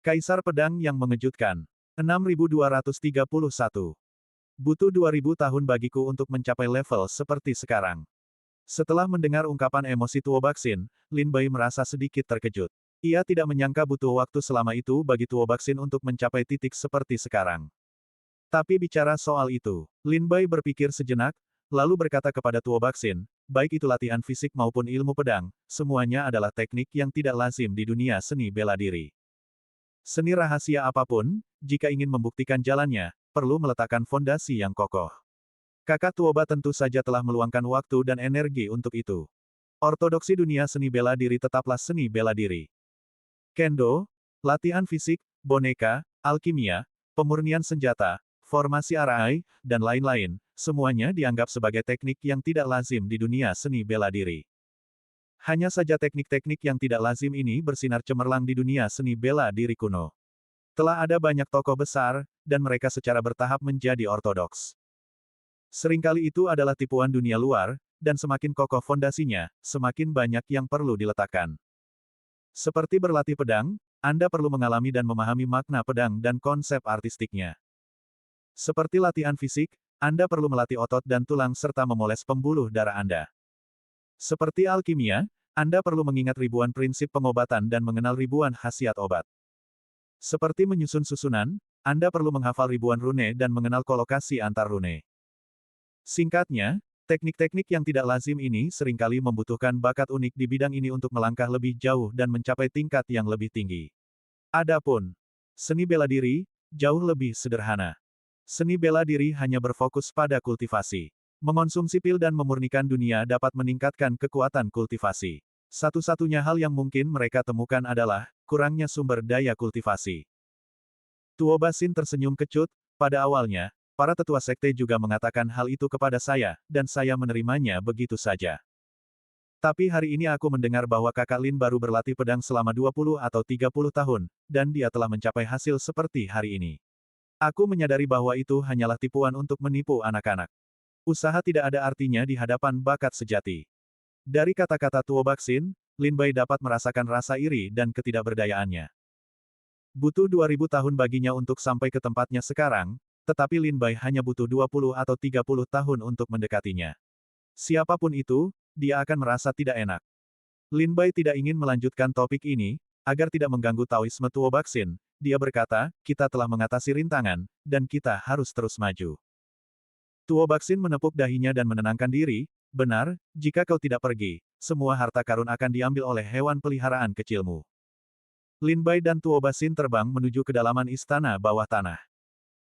Kaisar Pedang yang mengejutkan. 6231. Butuh 2000 tahun bagiku untuk mencapai level seperti sekarang. Setelah mendengar ungkapan emosi Tuo Baxin, Lin Bai merasa sedikit terkejut. Ia tidak menyangka butuh waktu selama itu bagi Tuo Baxin untuk mencapai titik seperti sekarang. Tapi bicara soal itu, Lin Bai berpikir sejenak, lalu berkata kepada Tuo Baxin, baik itu latihan fisik maupun ilmu pedang, semuanya adalah teknik yang tidak lazim di dunia seni bela diri. Seni rahasia apapun, jika ingin membuktikan jalannya, perlu meletakkan fondasi yang kokoh. Kakak Tuoba tentu saja telah meluangkan waktu dan energi untuk itu. Ortodoksi dunia seni bela diri tetaplah seni bela diri. Kendo, latihan fisik, boneka, alkimia, pemurnian senjata, formasi arai, dan lain-lain, semuanya dianggap sebagai teknik yang tidak lazim di dunia seni bela diri. Hanya saja teknik-teknik yang tidak lazim ini bersinar cemerlang di dunia seni bela diri kuno. Telah ada banyak tokoh besar, dan mereka secara bertahap menjadi ortodoks. Seringkali itu adalah tipuan dunia luar, dan semakin kokoh fondasinya, semakin banyak yang perlu diletakkan. Seperti berlatih pedang, Anda perlu mengalami dan memahami makna pedang dan konsep artistiknya. Seperti latihan fisik, Anda perlu melatih otot dan tulang serta memoles pembuluh darah Anda. Seperti alkimia, Anda perlu mengingat ribuan prinsip pengobatan dan mengenal ribuan khasiat obat. Seperti menyusun susunan, Anda perlu menghafal ribuan rune dan mengenal kolokasi antar rune. Singkatnya, teknik-teknik yang tidak lazim ini seringkali membutuhkan bakat unik di bidang ini untuk melangkah lebih jauh dan mencapai tingkat yang lebih tinggi. Adapun seni bela diri, jauh lebih sederhana. Seni bela diri hanya berfokus pada kultivasi. Mengonsumsi pil dan memurnikan dunia dapat meningkatkan kekuatan kultivasi. Satu-satunya hal yang mungkin mereka temukan adalah kurangnya sumber daya kultivasi. Tuo Baxin tersenyum kecut. Pada awalnya, para tetua sekte juga mengatakan hal itu kepada saya, dan saya menerimanya begitu saja. Tapi hari ini aku mendengar bahwa kakak Lin baru berlatih pedang selama 20 atau 30 tahun, dan dia telah mencapai hasil seperti hari ini. Aku menyadari bahwa itu hanyalah tipuan untuk menipu anak-anak. Usaha tidak ada artinya di hadapan bakat sejati. Dari kata-kata Tuo Baxin, Lin Bai dapat merasakan rasa iri dan ketidakberdayaannya. Butuh 2000 tahun baginya untuk sampai ke tempatnya sekarang, tetapi Lin Bai hanya butuh 20 atau 30 tahun untuk mendekatinya. Siapapun itu, dia akan merasa tidak enak. Lin Bai tidak ingin melanjutkan topik ini, agar tidak mengganggu Taoisme Tuo Baxin. Dia berkata, kita telah mengatasi rintangan, dan kita harus terus maju. Tuo Baxin menepuk dahinya dan menenangkan diri, benar, jika kau tidak pergi, semua harta karun akan diambil oleh hewan peliharaan kecilmu. Lin Bai dan Tuo Baxin terbang menuju kedalaman istana bawah tanah.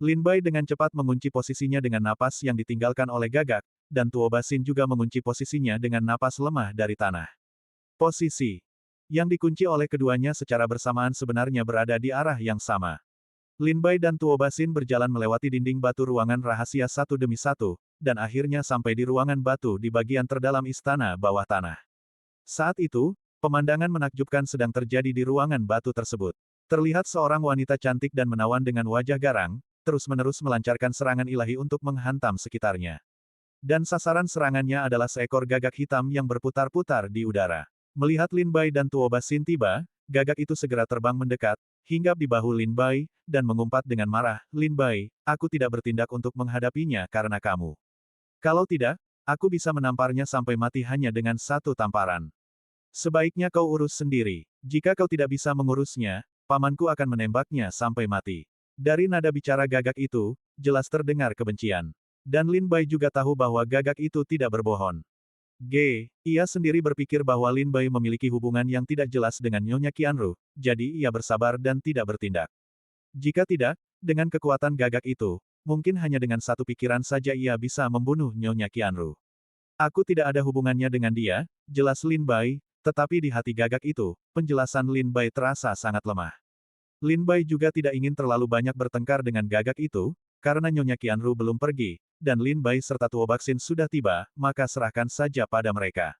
Lin Bai dengan cepat mengunci posisinya dengan napas yang ditinggalkan oleh Gagak, dan Tuo Baxin juga mengunci posisinya dengan napas lemah dari tanah. Posisi yang dikunci oleh keduanya secara bersamaan sebenarnya berada di arah yang sama. Lin Bai dan Tuo Baxin berjalan melewati dinding batu ruangan rahasia satu demi satu, dan akhirnya sampai di ruangan batu di bagian terdalam istana bawah tanah. Saat itu, pemandangan menakjubkan sedang terjadi di ruangan batu tersebut. Terlihat seorang wanita cantik dan menawan dengan wajah garang, terus-menerus melancarkan serangan ilahi untuk menghantam sekitarnya. Dan sasaran serangannya adalah seekor gagak hitam yang berputar-putar di udara. Melihat Lin Bai dan Tuo Baxin tiba, gagak itu segera terbang mendekat, hinggap di bahu Lin Bai, dan mengumpat dengan marah, Lin Bai, aku tidak bertindak untuk menghadapinya karena kamu. Kalau tidak, aku bisa menamparnya sampai mati hanya dengan satu tamparan. Sebaiknya kau urus sendiri. Jika kau tidak bisa mengurusnya, pamanku akan menembaknya sampai mati. Dari nada bicara gagak itu, jelas terdengar kebencian. Dan Lin Bai juga tahu bahwa gagak itu tidak berbohong. Ia sendiri berpikir bahwa Lin Bai memiliki hubungan yang tidak jelas dengan Nyonya Qianru, jadi ia bersabar dan tidak bertindak. Jika tidak, dengan kekuatan gagak itu, mungkin hanya dengan satu pikiran saja ia bisa membunuh Nyonya Qianru. Aku tidak ada hubungannya dengan dia, jelas Lin Bai, tetapi di hati gagak itu, penjelasan Lin Bai terasa sangat lemah. Lin Bai juga tidak ingin terlalu banyak bertengkar dengan gagak itu, karena Nyonya Qianru belum pergi, dan Lin Bai serta Tuo Baxin sudah tiba, maka serahkan saja pada mereka.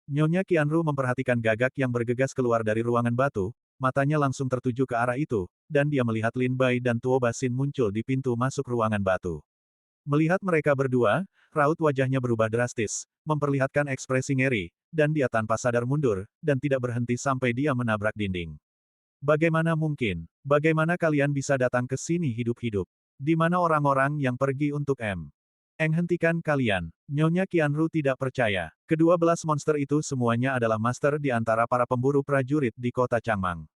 Nyonya Qianru memperhatikan gagak yang bergegas keluar dari ruangan batu, matanya langsung tertuju ke arah itu, dan dia melihat Lin Bai dan Tuo Baxin muncul di pintu masuk ruangan batu. Melihat mereka berdua, raut wajahnya berubah drastis, memperlihatkan ekspresi ngeri, dan dia tanpa sadar mundur, dan tidak berhenti sampai dia menabrak dinding. Bagaimana mungkin? Bagaimana kalian bisa datang ke sini hidup-hidup? Di mana orang-orang yang pergi untuk hentikan kalian. Nyonya Qianru tidak percaya. Kedua belas monster itu semuanya adalah master di antara para pemburu prajurit di kota Changmang.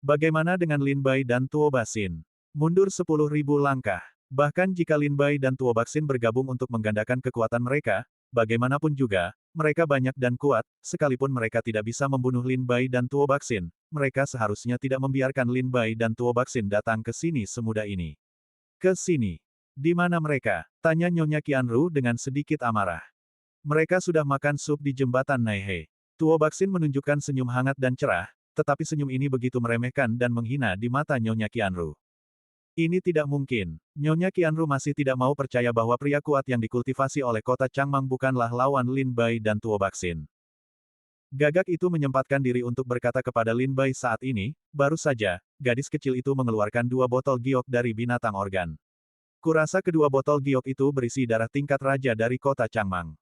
Bagaimana dengan Lin Bai dan Tuo Baxin? Mundur 10.000 langkah. Bahkan jika Lin Bai dan Tuo Baxin bergabung untuk menggandakan kekuatan mereka, bagaimanapun juga, mereka banyak dan kuat, sekalipun mereka tidak bisa membunuh Lin Bai dan Tuo Baxin, mereka seharusnya tidak membiarkan Lin Bai dan Tuo Baxin datang ke sini semudah ini. Ke sini. Di mana mereka? Tanya Nyonya Qianru dengan sedikit amarah. Mereka sudah makan sup di jembatan Naihe. Tuo Baxin menunjukkan senyum hangat dan cerah, tetapi senyum ini begitu meremehkan dan menghina di mata Nyonya Qianru. Ini tidak mungkin. Nyonya Qianru masih tidak mau percaya bahwa pria kuat yang dikultivasi oleh kota Changmang bukanlah lawan Lin Bai dan Tuo Baxin. Gagak itu menyempatkan diri untuk berkata kepada Lin Bai saat ini, baru saja, gadis kecil itu mengeluarkan 2 botol giok dari binatang organ. Kurasa kedua botol giok itu berisi darah tingkat raja dari kota Changmang.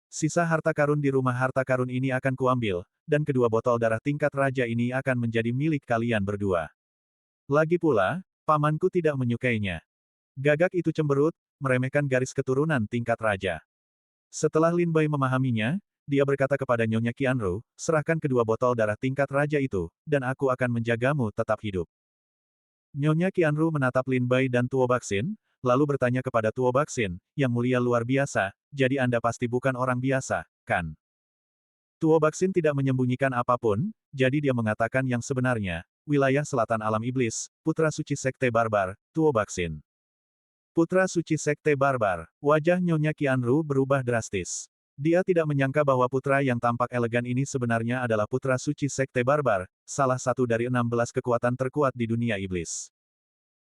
Sisa harta karun di rumah harta karun ini akan kuambil, dan kedua botol darah tingkat raja ini akan menjadi milik kalian berdua. Lagi pula, pamanku tidak menyukainya. Gagak itu cemberut, meremehkan garis keturunan tingkat raja. Setelah Lin Bai memahaminya, dia berkata kepada Nyonya Qianru, serahkan kedua botol darah tingkat raja itu, dan aku akan menjagamu tetap hidup. Nyonya Qianru menatap Lin Bai dan Tuo Baxin, lalu bertanya kepada Tuo Baxin, yang mulia luar biasa, jadi Anda pasti bukan orang biasa, kan? Tuo Baxin tidak menyembunyikan apapun, jadi dia mengatakan yang sebenarnya, wilayah selatan alam iblis, putra suci sekte barbar, Tuo Baxin. Putra suci sekte barbar. Wajah Nyonya Qianru berubah drastis. Dia tidak menyangka bahwa putra yang tampak elegan ini sebenarnya adalah putra suci sekte barbar, salah satu dari 16 kekuatan terkuat di dunia iblis.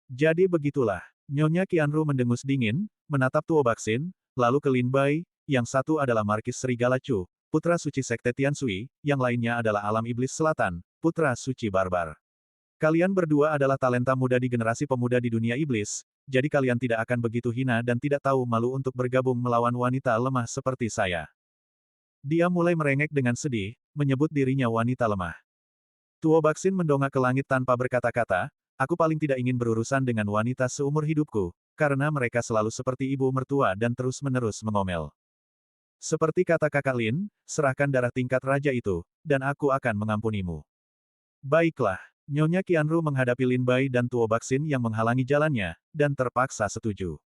Jadi begitulah. Nyonya Qianru mendengus dingin, menatap Tuo Baxin, lalu ke Lin Bai, yang satu adalah Markis Serigala Chu, putra suci sekte Tianshui, yang lainnya adalah alam iblis selatan, putra suci barbar. Kalian berdua adalah talenta muda di generasi pemuda di dunia iblis, jadi kalian tidak akan begitu hina dan tidak tahu malu untuk bergabung melawan wanita lemah seperti saya. Dia mulai merengek dengan sedih, menyebut dirinya wanita lemah. Tuo Baxin mendongak ke langit tanpa berkata-kata, aku paling tidak ingin berurusan dengan wanita seumur hidupku, karena mereka selalu seperti ibu mertua dan terus-menerus mengomel. Seperti kata kakak Lin, serahkan darah tingkat raja itu, dan aku akan mengampunimu. Baiklah. Nyonya Qianru menghadapi Lin Bai dan Tuo Baxin yang menghalangi jalannya, dan terpaksa setuju.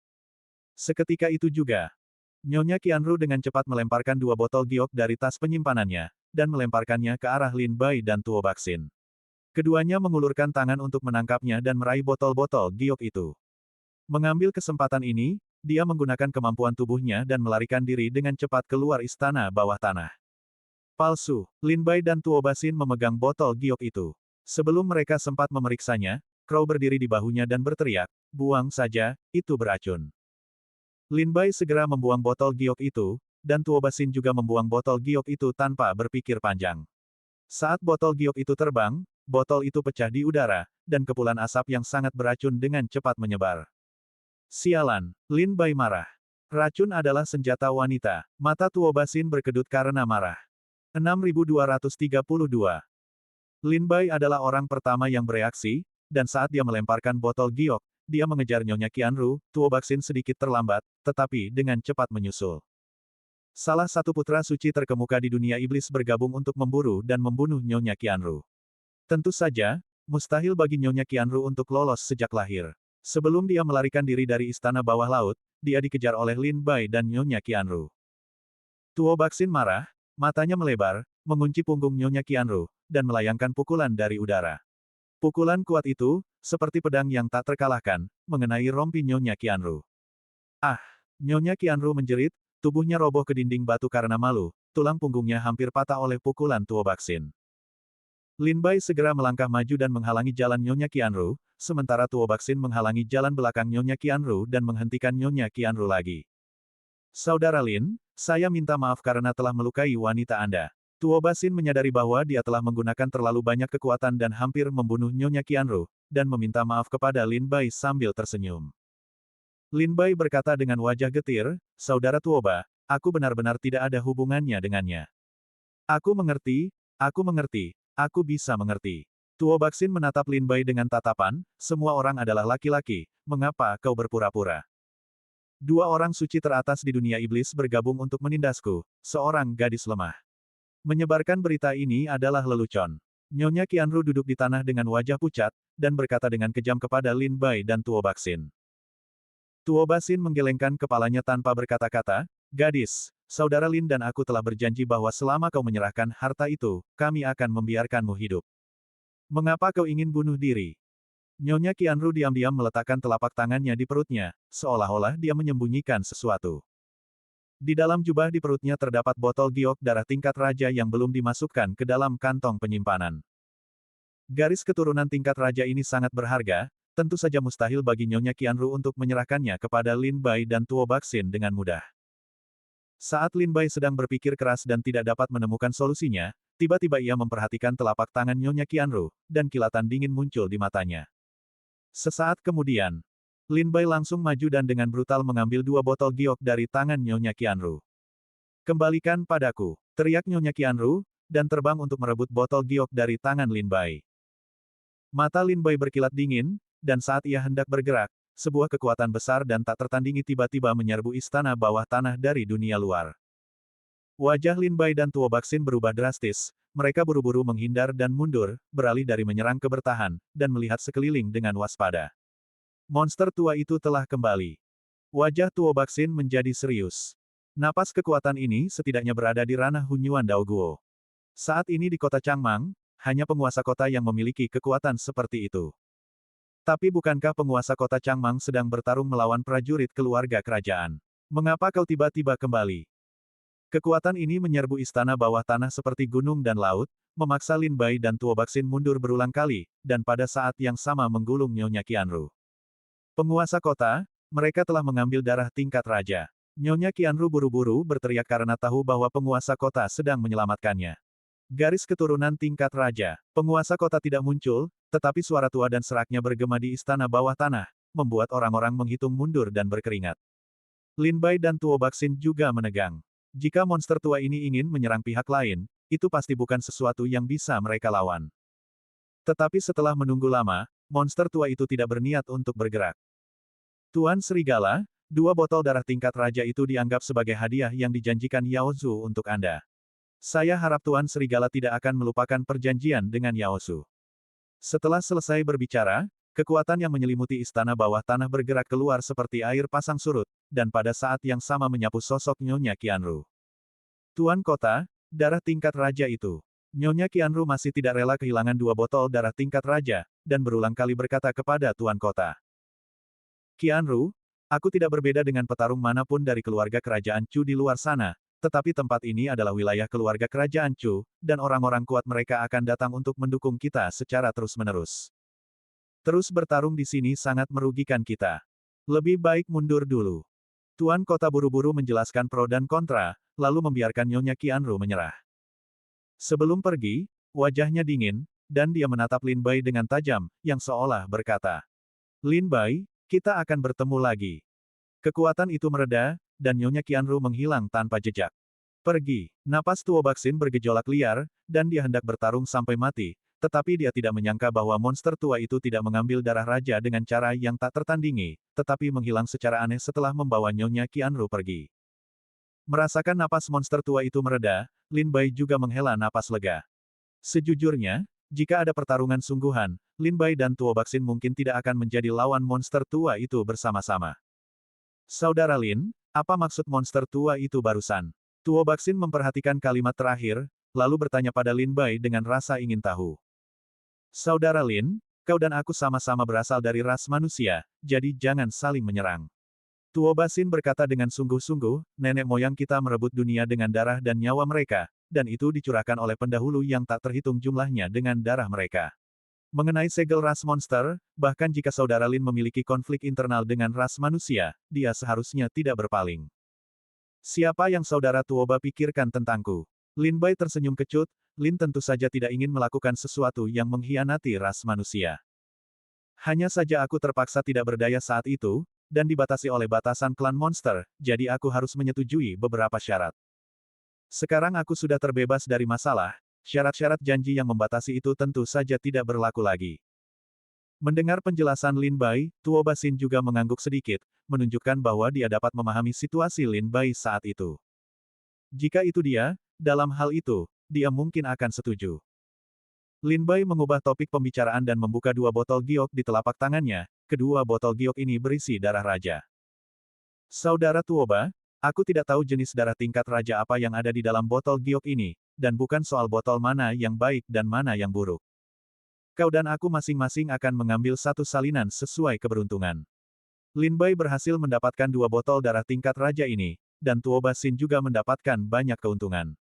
Seketika itu juga, Nyonya Qianru dengan cepat melemparkan 2 botol giok dari tas penyimpanannya, dan melemparkannya ke arah Lin Bai dan Tuo Baxin. Keduanya mengulurkan tangan untuk menangkapnya dan meraih botol-botol giok itu. Mengambil kesempatan ini, dia menggunakan kemampuan tubuhnya dan melarikan diri dengan cepat keluar istana bawah tanah. Palsu, Lin Bai dan Tuo Baxin memegang botol giok itu. Sebelum mereka sempat memeriksanya, Crow berdiri di bahunya dan berteriak, buang saja, itu beracun. Lin Bai segera membuang botol giok itu, dan Tuo Baxin juga membuang botol giok itu tanpa berpikir panjang. Saat botol giok itu terbang, botol itu pecah di udara, dan kepulan asap yang sangat beracun dengan cepat menyebar. Sialan, Lin Bai marah. Racun adalah senjata wanita. Mata Tuo Baxin berkedut karena marah. 6232. Lin Bai adalah orang pertama yang bereaksi, dan saat dia melemparkan botol giok, dia mengejar Nyonya Qianru, Tuo Baxin sedikit terlambat, tetapi dengan cepat menyusul. Salah satu putra suci terkemuka di dunia iblis bergabung untuk memburu dan membunuh Nyonya Qianru. Tentu saja, mustahil bagi Nyonya Qianru untuk lolos sejak lahir. Sebelum dia melarikan diri dari istana bawah laut, dia dikejar oleh Lin Bai dan Nyonya Qianru. Tuo Baxin marah, matanya melebar, mengunci punggung Nyonya Qianru, dan melayangkan pukulan dari udara. Pukulan kuat itu, seperti pedang yang tak terkalahkan, mengenai rompi Nyonya Qianru. Ah! Nyonya Qianru menjerit, tubuhnya roboh ke dinding batu karena malu, tulang punggungnya hampir patah oleh pukulan Tuo Baxin. Lin Bai segera melangkah maju dan menghalangi jalan Nyonya Qianru, sementara Tuo Baxin menghalangi jalan belakang Nyonya Qianru dan menghentikan Nyonya Qianru lagi. Saudara Lin, saya minta maaf karena telah melukai wanita Anda. Tuo Baxin menyadari bahwa dia telah menggunakan terlalu banyak kekuatan dan hampir membunuh Nyonya Qianru, dan meminta maaf kepada Lin Bai sambil tersenyum. Lin Bai berkata dengan wajah getir, Saudara Tuoba, aku benar-benar tidak ada hubungannya dengannya. Aku mengerti, aku bisa mengerti. Tuo Baxin menatap Lin Bai dengan tatapan, semua orang adalah laki-laki, mengapa kau berpura-pura? Dua orang suci teratas di dunia iblis bergabung untuk menindasku, seorang gadis lemah. Menyebarkan berita ini adalah lelucon. Nyonya Qianru duduk di tanah dengan wajah pucat, dan berkata dengan kejam kepada Lin Bai dan Tuo Baxin. Tuo Baxin menggelengkan kepalanya tanpa berkata-kata, gadis, saudara Lin dan aku telah berjanji bahwa selama kau menyerahkan harta itu, kami akan membiarkanmu hidup. Mengapa kau ingin bunuh diri? Nyonya Qianru diam-diam meletakkan telapak tangannya di perutnya, seolah-olah dia menyembunyikan sesuatu. Di dalam jubah di perutnya terdapat botol giok darah tingkat raja yang belum dimasukkan ke dalam kantong penyimpanan. Garis keturunan tingkat raja ini sangat berharga, tentu saja mustahil bagi Nyonya Qianru untuk menyerahkannya kepada Lin Bai dan Tuo Baxin dengan mudah. Saat Lin Bai sedang berpikir keras dan tidak dapat menemukan solusinya, tiba-tiba ia memperhatikan telapak tangan Nyonya Qianru, dan kilatan dingin muncul di matanya. Sesaat kemudian, Lin Bai langsung maju dan dengan brutal mengambil dua botol giok dari tangan Nyonya Qianru. Kembalikan padaku, teriak Nyonya Qianru, dan terbang untuk merebut botol giok dari tangan Lin Bai. Mata Lin Bai berkilat dingin, dan saat ia hendak bergerak, sebuah kekuatan besar dan tak tertandingi tiba-tiba menyerbu istana bawah tanah dari dunia luar. Wajah Lin Bai dan Tuo Baxin berubah drastis, mereka buru-buru menghindar dan mundur, beralih dari menyerang ke bertahan, dan melihat sekeliling dengan waspada. Monster tua itu telah kembali. Wajah Tuo Baxin menjadi serius. Napas kekuatan ini setidaknya berada di ranah Hunyuan Daoguo. Saat ini di kota Changmang, hanya penguasa kota yang memiliki kekuatan seperti itu. Tapi bukankah penguasa kota Changmang sedang bertarung melawan prajurit keluarga kerajaan? Mengapa kau tiba-tiba kembali? Kekuatan ini menyerbu istana bawah tanah seperti gunung dan laut, memaksa Lin Bai dan Tuo Baxin mundur berulang kali, dan pada saat yang sama menggulung Nyonya Qianru. Penguasa kota, mereka telah mengambil darah tingkat raja. Nyonya Qianru buru-buru berteriak karena tahu bahwa penguasa kota sedang menyelamatkannya. Garis keturunan tingkat raja. Penguasa kota tidak muncul, tetapi suara tua dan seraknya bergema di istana bawah tanah, membuat orang-orang menghitung mundur dan berkeringat. Lin Bai dan Tuo Baxin juga menegang. Jika monster tua ini ingin menyerang pihak lain, itu pasti bukan sesuatu yang bisa mereka lawan. Tetapi setelah menunggu lama, monster tua itu tidak berniat untuk bergerak. Tuan Serigala, dua botol darah tingkat raja itu dianggap sebagai hadiah yang dijanjikan Yao Zhu untuk Anda. Saya harap Tuan Serigala tidak akan melupakan perjanjian dengan Yao Zhu. Setelah selesai berbicara, kekuatan yang menyelimuti istana bawah tanah bergerak keluar seperti air pasang surut, dan pada saat yang sama menyapu sosok Nyonya Qianru. Tuan Kota, darah tingkat raja itu. Nyonya Qianru masih tidak rela kehilangan dua botol darah tingkat raja, dan berulang kali berkata kepada Tuan Kota. Qianru, aku tidak berbeda dengan petarung manapun dari keluarga kerajaan Chu di luar sana, tetapi tempat ini adalah wilayah keluarga kerajaan Chu, dan orang-orang kuat mereka akan datang untuk mendukung kita secara terus-menerus. Terus bertarung di sini sangat merugikan kita. Lebih baik mundur dulu. Tuan Kota buru-buru menjelaskan pro dan kontra, lalu membiarkan Nyonya Qianru menyerah. Sebelum pergi, wajahnya dingin, dan dia menatap Lin Bai dengan tajam, yang seolah berkata, Lin Bai, kita akan bertemu lagi. Kekuatan itu mereda, dan Nyonya Qianru menghilang tanpa jejak. Pergi. Napas Tuo Baxin bergejolak liar, dan dia hendak bertarung sampai mati, tetapi dia tidak menyangka bahwa monster tua itu tidak mengambil darah raja dengan cara yang tak tertandingi, tetapi menghilang secara aneh setelah membawa Nyonya Qianru pergi. Merasakan napas monster tua itu mereda, Lin Bai juga menghela napas lega. Sejujurnya, jika ada pertarungan sungguhan, Lin Bai dan Tuo Baxin mungkin tidak akan menjadi lawan monster tua itu bersama-sama. Saudara Lin, apa maksud monster tua itu barusan? Tuo Baxin memperhatikan kalimat terakhir, lalu bertanya pada Lin Bai dengan rasa ingin tahu. Saudara Lin, kau dan aku sama-sama berasal dari ras manusia, jadi jangan saling menyerang. Tuo Baxin berkata dengan sungguh-sungguh, nenek moyang kita merebut dunia dengan darah dan nyawa mereka, dan itu dicurahkan oleh pendahulu yang tak terhitung jumlahnya dengan darah mereka. Mengenai segel ras monster, bahkan jika saudara Lin memiliki konflik internal dengan ras manusia, dia seharusnya tidak berpaling. Siapa yang saudara Tuoba pikirkan tentangku? Lin Bai tersenyum kecut, Lin tentu saja tidak ingin melakukan sesuatu yang mengkhianati ras manusia. Hanya saja aku terpaksa tidak berdaya saat itu, dan dibatasi oleh batasan klan monster, jadi aku harus menyetujui beberapa syarat. Sekarang aku sudah terbebas dari masalah, syarat-syarat janji yang membatasi itu tentu saja tidak berlaku lagi. Mendengar penjelasan Lin Bai, Tuo Basin juga mengangguk sedikit, menunjukkan bahwa dia dapat memahami situasi Lin Bai saat itu. Jika itu dia, dalam hal itu, dia mungkin akan setuju. Lin Bai mengubah topik pembicaraan dan membuka dua botol giok di telapak tangannya, kedua botol giok ini berisi darah raja. Saudara Tuoba, aku tidak tahu jenis darah tingkat raja apa yang ada di dalam botol giok ini, dan bukan soal botol mana yang baik dan mana yang buruk. Kau dan aku masing-masing akan mengambil satu salinan sesuai keberuntungan. Lin Bai berhasil mendapatkan dua botol darah tingkat raja ini, dan Tuo Basin juga mendapatkan banyak keuntungan.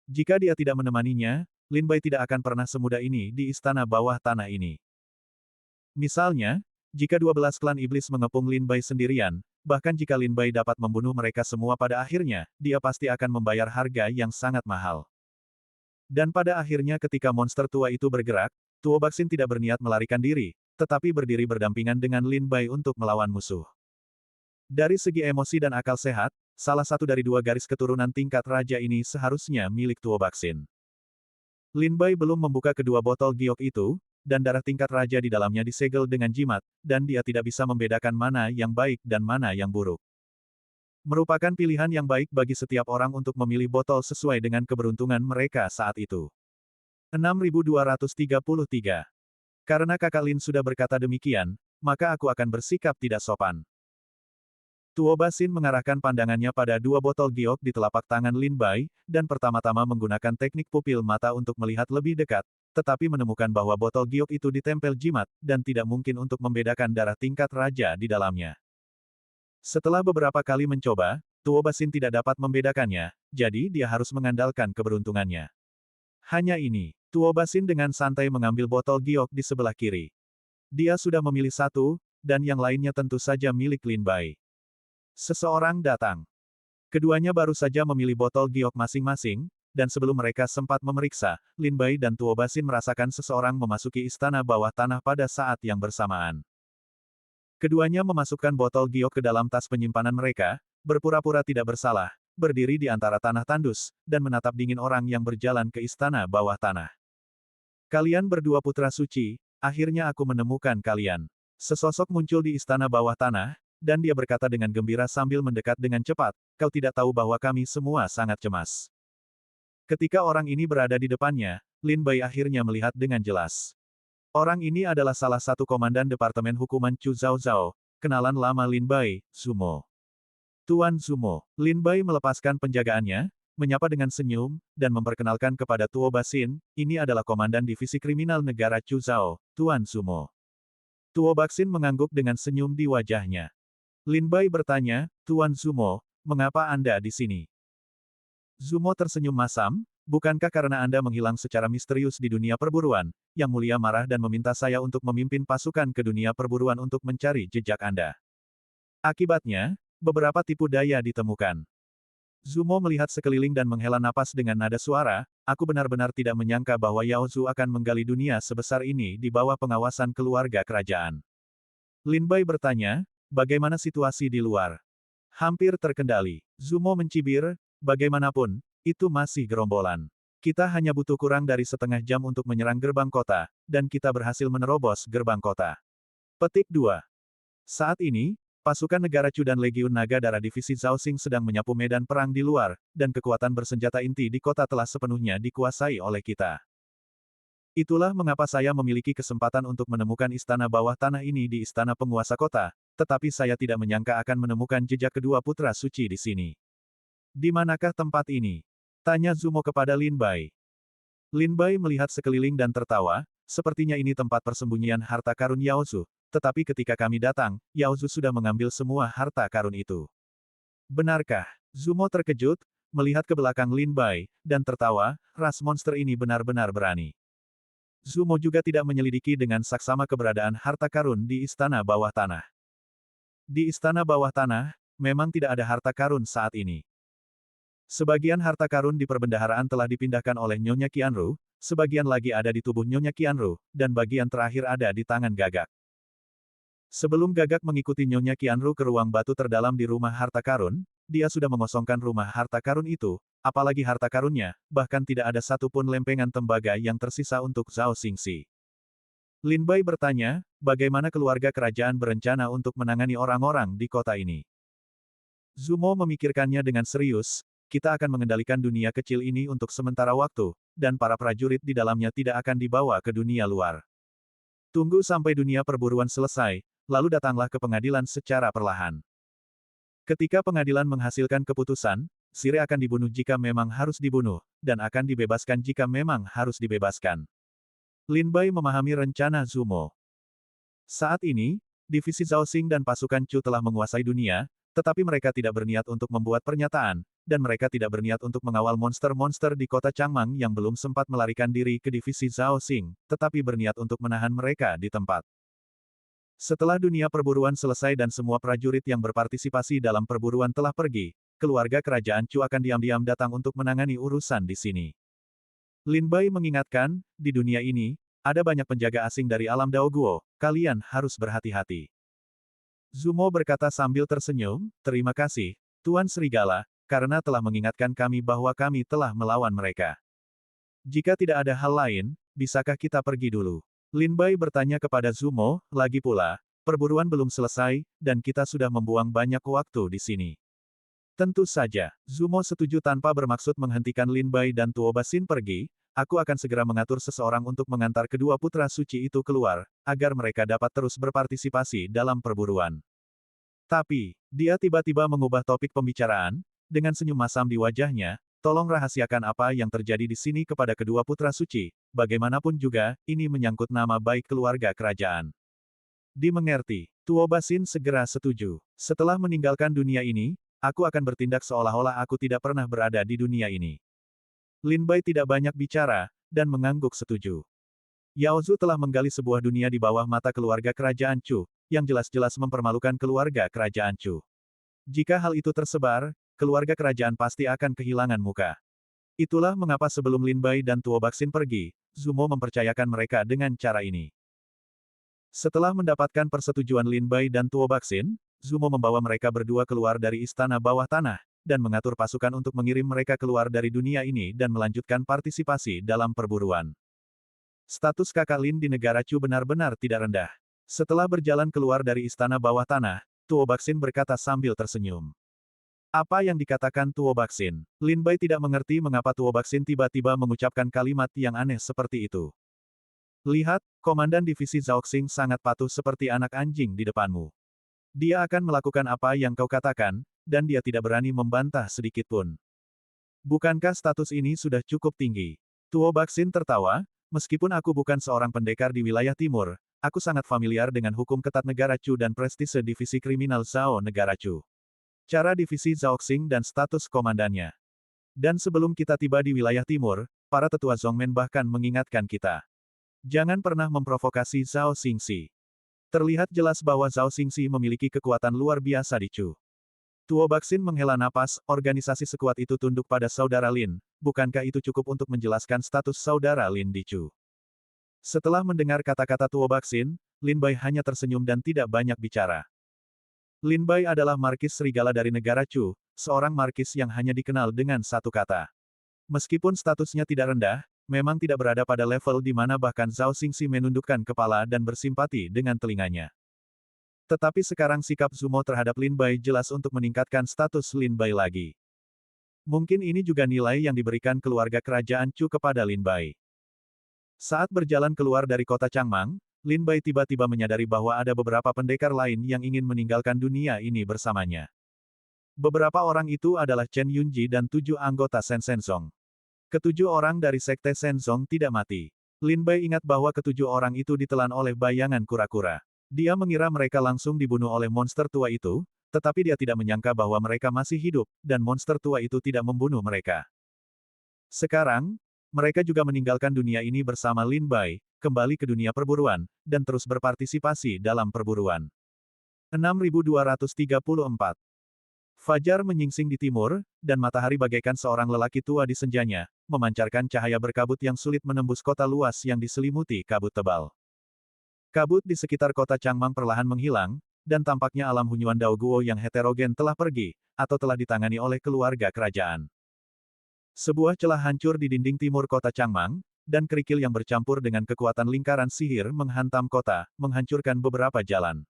Jika dia tidak menemaninya, Lin Bai tidak akan pernah semudah ini di istana bawah tanah ini. Misalnya, jika 12 klan iblis mengepung Lin Bai sendirian, bahkan jika Lin Bai dapat membunuh mereka semua pada akhirnya, dia pasti akan membayar harga yang sangat mahal. Dan pada akhirnya ketika monster tua itu bergerak, Tuo Baxin tidak berniat melarikan diri, tetapi berdiri berdampingan dengan Lin Bai untuk melawan musuh. Dari segi emosi dan akal sehat, salah satu dari dua garis keturunan tingkat raja ini seharusnya milik Tuo Baxin. Lin Bai belum membuka kedua botol giok itu, dan darah tingkat raja di dalamnya disegel dengan jimat, dan dia tidak bisa membedakan mana yang baik dan mana yang buruk. Merupakan pilihan yang baik bagi setiap orang untuk memilih botol sesuai dengan keberuntungan mereka saat itu. 6233. Karena kakak Lin sudah berkata demikian, maka aku akan bersikap tidak sopan. Tuo Basin mengarahkan pandangannya pada dua botol giok di telapak tangan Lin Bai, dan pertama-tama menggunakan teknik pupil mata untuk melihat lebih dekat, tetapi menemukan bahwa botol giok itu ditempel jimat, dan tidak mungkin untuk membedakan darah tingkat raja di dalamnya. Setelah beberapa kali mencoba, Tuo Basin tidak dapat membedakannya, jadi dia harus mengandalkan keberuntungannya. Hanya ini, Tuo Basin dengan santai mengambil botol giok di sebelah kiri. Dia sudah memilih satu, dan yang lainnya tentu saja milik Lin Bai. Seseorang datang. Keduanya baru saja memilih botol giok masing-masing, dan sebelum mereka sempat memeriksa, Lin Bai dan Tuo Basin merasakan seseorang memasuki istana bawah tanah pada saat yang bersamaan. Keduanya memasukkan botol giok ke dalam tas penyimpanan mereka, berpura-pura tidak bersalah, berdiri di antara tanah tandus, dan menatap dingin orang yang berjalan ke istana bawah tanah. Kalian berdua putra suci, akhirnya aku menemukan kalian. Sesosok muncul di istana bawah tanah, dan dia berkata dengan gembira sambil mendekat dengan cepat, kau tidak tahu bahwa kami semua sangat cemas. Ketika orang ini berada di depannya, Lin Bai akhirnya melihat dengan jelas. Orang ini adalah salah satu komandan Departemen Hukuman Chu Zhao Zhao, kenalan lama Lin Bai, Zumo. Tuan Zumo. Lin Bai melepaskan penjagaannya, menyapa dengan senyum, dan memperkenalkan kepada Tuo Basin, ini adalah komandan divisi kriminal negara Chu Zhao, Tuan Zumo. Tuo Baxin mengangguk dengan senyum di wajahnya. Lin Bai bertanya, Tuan Zumo, mengapa Anda di sini? Zumo tersenyum masam, bukankah karena Anda menghilang secara misterius di dunia perburuan, Yang Mulia marah dan meminta saya untuk memimpin pasukan ke dunia perburuan untuk mencari jejak Anda. Akibatnya, beberapa tipu daya ditemukan. Zumo melihat sekeliling dan menghela napas dengan nada suara, aku benar-benar tidak menyangka bahwa Yao Zu akan menggali dunia sebesar ini di bawah pengawasan keluarga kerajaan. Lin Bai bertanya, bagaimana situasi di luar? Hampir terkendali. Zumo mencibir, bagaimanapun, itu masih gerombolan. Kita hanya butuh kurang dari setengah jam untuk menyerang gerbang kota, dan kita berhasil menerobos gerbang kota. Petik 2. Saat ini, pasukan negara Chu dan Legiun Naga Darah Divisi Zhaoxing sedang menyapu medan perang di luar, dan kekuatan bersenjata inti di kota telah sepenuhnya dikuasai oleh kita. Itulah mengapa saya memiliki kesempatan untuk menemukan istana bawah tanah ini di istana penguasa kota, tetapi saya tidak menyangka akan menemukan jejak kedua putra suci di sini. Di manakah tempat ini? Tanya Zumo kepada Lin Bai. Lin Bai melihat sekeliling dan tertawa, sepertinya ini tempat persembunyian harta karun Yao Zu, tetapi ketika kami datang, Yao Zu sudah mengambil semua harta karun itu. Benarkah? Zumo terkejut, melihat ke belakang Lin Bai, dan tertawa, ras monster ini benar-benar berani. Zumo juga tidak menyelidiki dengan saksama keberadaan harta karun di istana bawah tanah. Di istana bawah tanah, memang tidak ada harta karun saat ini. Sebagian harta karun di perbendaharaan telah dipindahkan oleh Nyonya Qianru, sebagian lagi ada di tubuh Nyonya Qianru, dan bagian terakhir ada di tangan Gagak. Sebelum Gagak mengikuti Nyonya Qianru ke ruang batu terdalam di rumah harta karun, dia sudah mengosongkan rumah harta karun itu, apalagi harta karunnya, bahkan tidak ada satupun lempengan tembaga yang tersisa untuk Zhao Xingxi. Lin Bai bertanya, bagaimana keluarga kerajaan berencana untuk menangani orang-orang di kota ini? Zumo memikirkannya dengan serius, kita akan mengendalikan dunia kecil ini untuk sementara waktu, dan para prajurit di dalamnya tidak akan dibawa ke dunia luar. Tunggu sampai dunia perburuan selesai, lalu datanglah ke pengadilan secara perlahan. Ketika pengadilan menghasilkan keputusan, Sire akan dibunuh jika memang harus dibunuh, dan akan dibebaskan jika memang harus dibebaskan. Lin Bai memahami rencana Zumo. Saat ini, divisi Zhao Xing dan pasukan Chu telah menguasai dunia, tetapi mereka tidak berniat untuk membuat pernyataan, dan mereka tidak berniat untuk mengawal monster-monster di kota Changmang yang belum sempat melarikan diri ke divisi Zhao Xing, tetapi berniat untuk menahan mereka di tempat. Setelah dunia perburuan selesai dan semua prajurit yang berpartisipasi dalam perburuan telah pergi, keluarga kerajaan Chu akan diam-diam datang untuk menangani urusan di sini. Lin Bai mengingatkan, di dunia ini, ada banyak penjaga asing dari alam Dao Guo, kalian harus berhati-hati. Zumo berkata sambil tersenyum, terima kasih, Tuan Serigala, karena telah mengingatkan kami bahwa kami telah melawan mereka. Jika tidak ada hal lain, bisakah kita pergi dulu? Lin Bai bertanya kepada Zumo, lagi pula, perburuan belum selesai, dan kita sudah membuang banyak waktu di sini. Tentu saja, Zumo setuju tanpa bermaksud menghentikan Lin Bai dan Tuo Basin pergi, aku akan segera mengatur seseorang untuk mengantar kedua putra suci itu keluar, agar mereka dapat terus berpartisipasi dalam perburuan. Tapi, dia tiba-tiba mengubah topik pembicaraan, dengan senyum masam di wajahnya, tolong rahasiakan apa yang terjadi di sini kepada kedua putra suci, bagaimanapun juga, ini menyangkut nama baik keluarga kerajaan. Dimengerti, Tuo Basin segera setuju. Setelah meninggalkan dunia ini, aku akan bertindak seolah-olah aku tidak pernah berada di dunia ini. Lin Bai tidak banyak bicara, dan mengangguk setuju. Yao Zu telah menggali sebuah dunia di bawah mata keluarga kerajaan Chu, yang jelas-jelas mempermalukan keluarga kerajaan Chu. Jika hal itu tersebar, keluarga kerajaan pasti akan kehilangan muka. Itulah mengapa sebelum Lin Bai dan Tuo Baxin pergi, Zumo mempercayakan mereka dengan cara ini. Setelah mendapatkan persetujuan Lin Bai dan Tuo Baxin, Zumo membawa mereka berdua keluar dari istana bawah tanah, dan mengatur pasukan untuk mengirim mereka keluar dari dunia ini dan melanjutkan partisipasi dalam perburuan. Status kakak Lin di negara Chu benar-benar tidak rendah. Setelah berjalan keluar dari istana bawah tanah, Tuo Baxin berkata sambil tersenyum. Apa yang dikatakan Tuo Baxin? Lin Bai tidak mengerti mengapa Tuo Baxin tiba-tiba mengucapkan kalimat yang aneh seperti itu. Lihat, Komandan Divisi Zhao Xing sangat patuh seperti anak anjing di depanmu. Dia akan melakukan apa yang kau katakan, dan dia tidak berani membantah sedikit pun. Bukankah status ini sudah cukup tinggi? Tuo Baxin tertawa, meskipun aku bukan seorang pendekar di wilayah timur, aku sangat familiar dengan hukum ketat negara Chu dan prestise divisi kriminal Zhao negara Chu. Cara divisi Zhao Xing dan status komandannya. Dan sebelum kita tiba di wilayah timur, para tetua Zhongmen bahkan mengingatkan kita. Jangan pernah memprovokasi Zhao Xingxi. Terlihat jelas bahwa Zhao Xingxi memiliki kekuatan luar biasa di Chu. Tuo Baxin menghela napas, organisasi sekuat itu tunduk pada saudara Lin, bukankah itu cukup untuk menjelaskan status saudara Lin di Chu? Setelah mendengar kata-kata Tuo Baxin, Lin Bai hanya tersenyum dan tidak banyak bicara. Lin Bai adalah markis serigala dari negara Chu, seorang markis yang hanya dikenal dengan satu kata. Meskipun statusnya tidak rendah, memang tidak berada pada level di mana bahkan Zhao Xingxi menundukkan kepala dan bersimpati dengan telinganya. Tetapi sekarang sikap Zumo terhadap Lin Bai jelas untuk meningkatkan status Lin Bai lagi. Mungkin ini juga nilai yang diberikan keluarga kerajaan Chu kepada Lin Bai. Saat berjalan keluar dari kota Changmang, Lin Bai tiba-tiba menyadari bahwa ada beberapa pendekar lain yang ingin meninggalkan dunia ini bersamanya. Beberapa orang itu adalah Chen Yunji dan 7 anggota Shen Shenzong. Ketujuh orang dari Sekte Shenzong tidak mati. Lin Bai ingat bahwa ketujuh orang itu ditelan oleh bayangan kura-kura. Dia mengira mereka langsung dibunuh oleh monster tua itu, tetapi dia tidak menyangka bahwa mereka masih hidup, dan monster tua itu tidak membunuh mereka. Sekarang, mereka juga meninggalkan dunia ini bersama Lin Bai, kembali ke dunia perburuan, dan terus berpartisipasi dalam perburuan. 6234. Fajar menyingsing di timur, dan matahari bagaikan seorang lelaki tua di senjanya, memancarkan cahaya berkabut yang sulit menembus kota luas yang diselimuti kabut tebal. Kabut di sekitar kota Changmang perlahan menghilang, dan tampaknya alam Hunyuan Dao Guo yang heterogen telah pergi, atau telah ditangani oleh keluarga kerajaan. Sebuah celah hancur di dinding timur kota Changmang, dan kerikil yang bercampur dengan kekuatan lingkaran sihir menghantam kota, menghancurkan beberapa jalan.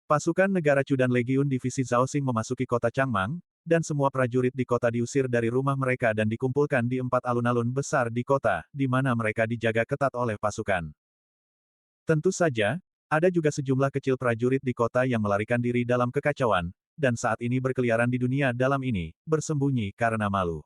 Pasukan negara Chu dan Legiun Divisi Zhaoxing memasuki kota Changmang, dan semua prajurit di kota diusir dari rumah mereka dan dikumpulkan di 4 alun-alun besar di kota, di mana mereka dijaga ketat oleh pasukan. Tentu saja, ada juga sejumlah kecil prajurit di kota yang melarikan diri dalam kekacauan, dan saat ini berkeliaran di dunia dalam ini, bersembunyi karena malu.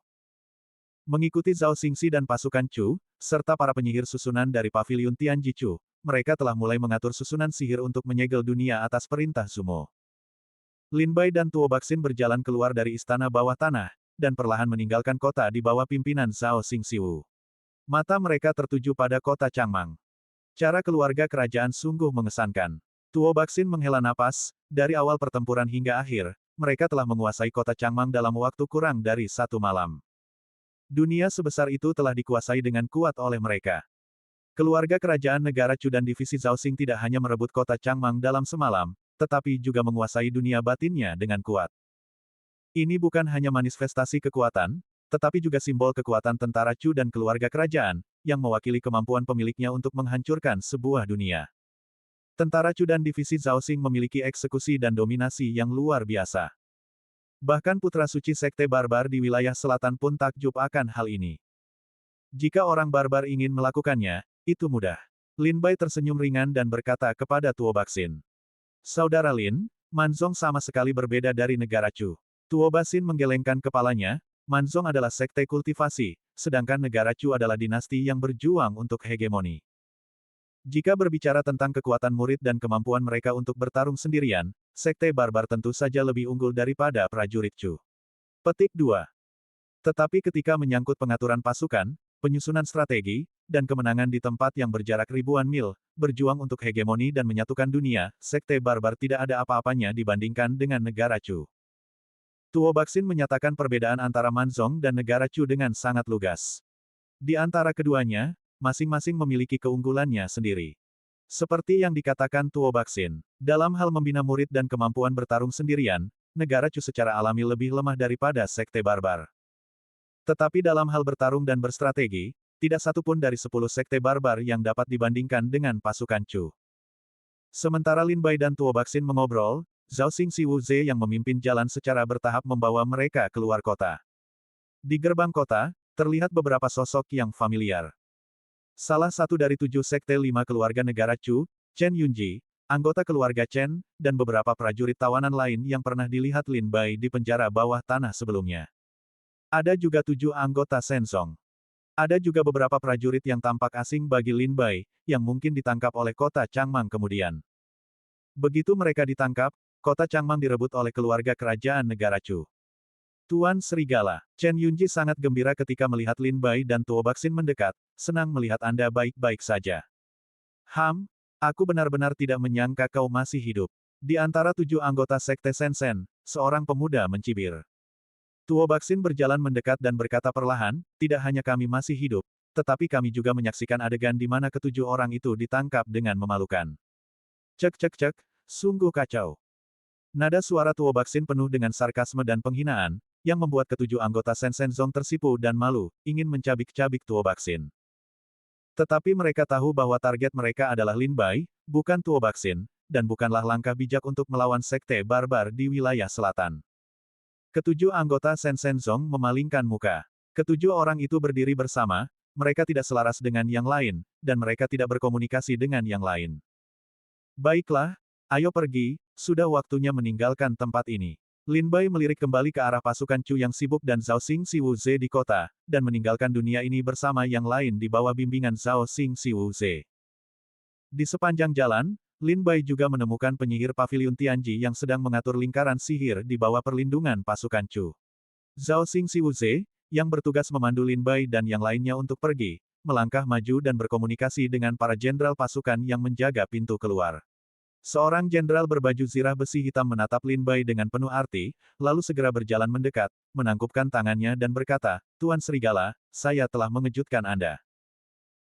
Mengikuti Zhao Xingxi dan pasukan Chu, serta para penyihir susunan dari paviliun Tianji Chu, mereka telah mulai mengatur susunan sihir untuk menyegel dunia atas perintah Zumo. Lin Bai dan Tuo Baxin berjalan keluar dari istana bawah tanah, dan perlahan meninggalkan kota di bawah pimpinan Zhao Xingxiu. Mata mereka tertuju pada kota Changmang. Cara keluarga kerajaan sungguh mengesankan. Tuo Baxin menghela napas, dari awal pertempuran hingga akhir, mereka telah menguasai kota Changmang dalam waktu kurang dari 1 malam. Dunia sebesar itu telah dikuasai dengan kuat oleh mereka. Keluarga kerajaan negara Chu dan divisi Zhaoxing tidak hanya merebut kota Changmang dalam semalam, tetapi juga menguasai dunia batinnya dengan kuat. Ini bukan hanya manifestasi kekuatan, tetapi juga simbol kekuatan tentara Chu dan keluarga kerajaan, yang mewakili kemampuan pemiliknya untuk menghancurkan sebuah dunia. Tentara Chu dan divisi Zhaoxing memiliki eksekusi dan dominasi yang luar biasa. Bahkan putra suci Sekte Barbar di wilayah selatan pun takjub akan hal ini. Jika orang barbar ingin melakukannya, itu mudah. Lin Bai tersenyum ringan dan berkata kepada Tuo Baxin. Saudara Lin, Manzong sama sekali berbeda dari negara Chu. Tuo Baxin menggelengkan kepalanya, Manzong adalah sekte kultivasi, sedangkan negara Chu adalah dinasti yang berjuang untuk hegemoni. Jika berbicara tentang kekuatan murid dan kemampuan mereka untuk bertarung sendirian, Sekte Barbar tentu saja lebih unggul daripada prajurit Chu. Petik 2. Tetapi ketika menyangkut pengaturan pasukan, penyusunan strategi, dan kemenangan di tempat yang berjarak ribuan mil, berjuang untuk hegemoni dan menyatukan dunia, Sekte Barbar tidak ada apa-apanya dibandingkan dengan negara Chu. Tuo Baxin menyatakan perbedaan antara Manzong dan negara Chu dengan sangat lugas. Di antara keduanya, masing-masing memiliki keunggulannya sendiri. Seperti yang dikatakan Tuo Baxin, dalam hal membina murid dan kemampuan bertarung sendirian, negara Chu secara alami lebih lemah daripada Sekte Barbar. Tetapi dalam hal bertarung dan berstrategi, tidak satu pun dari 10 Sekte Barbar yang dapat dibandingkan dengan pasukan Chu. Sementara Lin Bai dan Tuo Baxin mengobrol, Zhao Xingxi Wu Ze yang memimpin jalan secara bertahap membawa mereka keluar kota. Di gerbang kota, terlihat beberapa sosok yang familiar. Salah satu dari 7 sekte 5 keluarga negara Chu, Chen Yunji, anggota keluarga Chen, dan beberapa prajurit tawanan lain yang pernah dilihat Lin Bai di penjara bawah tanah sebelumnya. Ada juga 7 anggota Shenzong. Ada juga beberapa prajurit yang tampak asing bagi Lin Bai, yang mungkin ditangkap oleh kota Changmang kemudian. Begitu mereka ditangkap, kota Changmang direbut oleh keluarga kerajaan negara Chu. Tuan Serigala, Chen Yunji sangat gembira ketika melihat Lin Bai dan Tuo Baxin mendekat, senang melihat Anda baik-baik saja. Aku benar-benar tidak menyangka kau masih hidup. Di antara 7 anggota Sekte Shenzhen, seorang pemuda mencibir. Tuo Baxin berjalan mendekat dan berkata perlahan, tidak hanya kami masih hidup, tetapi kami juga menyaksikan adegan di mana ketujuh orang itu ditangkap dengan memalukan. Cek cek cek, sungguh kacau. Nada suara Tuo Baxin penuh dengan sarkasme dan penghinaan, yang membuat ketujuh anggota Shenzhen tersipu dan malu, ingin mencabik-cabik Tuo Baxin. Tetapi mereka tahu bahwa target mereka adalah Lin Bai, bukan Tuo Baxin, dan bukanlah langkah bijak untuk melawan Sekte Barbar di wilayah selatan. Ketujuh anggota Shenzhen memalingkan muka. Ketujuh orang itu berdiri bersama, mereka tidak selaras dengan yang lain, dan mereka tidak berkomunikasi dengan yang lain. Baiklah, ayo pergi, sudah waktunya meninggalkan tempat ini. Lin Bai melirik kembali ke arah pasukan Chu yang sibuk dan Zhao Xingxi Wu Ze di kota, dan meninggalkan dunia ini bersama yang lain di bawah bimbingan Zhao Xingxi Wu Ze. Di sepanjang jalan, Lin Bai juga menemukan penyihir paviliun Tianji yang sedang mengatur lingkaran sihir di bawah perlindungan pasukan Chu. Zhao Xingxi Wu Ze, yang bertugas memandu Lin Bai dan yang lainnya untuk pergi, melangkah maju dan berkomunikasi dengan para jenderal pasukan yang menjaga pintu keluar. Seorang jenderal berbaju zirah besi hitam menatap Lin Bai dengan penuh arti, lalu segera berjalan mendekat, menangkupkan tangannya dan berkata, Tuan Serigala, saya telah mengejutkan Anda.